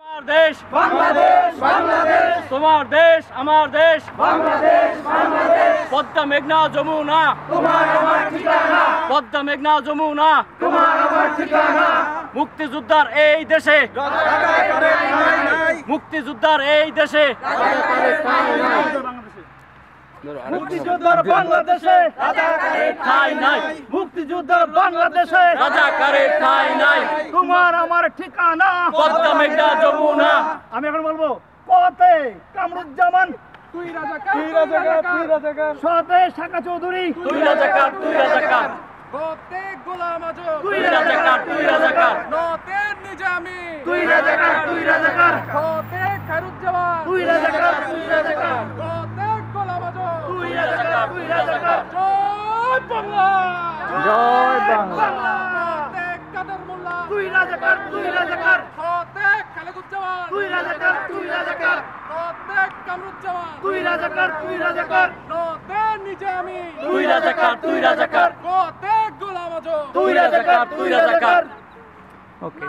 আমার দেশ বাংলাদেশ, বাংলাদেশ তোমার দেশ, আমার দেশ বাংলাদেশ, বাংলাদেশ পদ্মা মেঘনা যমুনা তোমার আমার ঠিকানা, পদ্মা মেঘনা যমুনা তোমার আমার ঠিকানা। মুক্তিযোদ্ধার এই দেশে মুক্তিযোদ্ধার এই দেশে মুক্তিযোদ্ধার বাংলাদেশে রাজাকারের ঠাঁই নাই, মুক্তিযোদ্ধার বাংলাদেশে রাজাকারের ঠাঁই নাই। তোমার আমার ঠিকানা পদ্মা মেঘনা যমুনা। আমি এখন বলবো কতে কামরুজ্জামান তুই রাজাকার, তুই রাজাকার, তুই রাজাকার। সতে শাকা চৌধুরী তুই রাজাকার, তুই রাজাকার। কতে গোলাম আজম তুই রাজাকার, তুই রাজাকার। নতে নিজামী তুই রাজাকার, তুই রাজাকার। কতে খায়রুজ্জামান তুই রাজাকার, তুই রাজাকার। কতে গোলাম আজম তুই রাজাকার, তুই রাজাকার। জয় বাংলা, জয় বাংলা। কতে কাদের মোল্লা তুই রাজাকার, তুই রাজাকার। কতে খালেকুজ্জামান তুই রাজাকার, তুই রাজাকার। কতে কামরুজ্জামান তুই রাজাকার, তুই রাজাকার। নতে নিজামী তুই রাজাকার, তুই রাজাকার। কতে গোলাম আজম তুই রাজাকার, তুই রাজাকার। ওকে।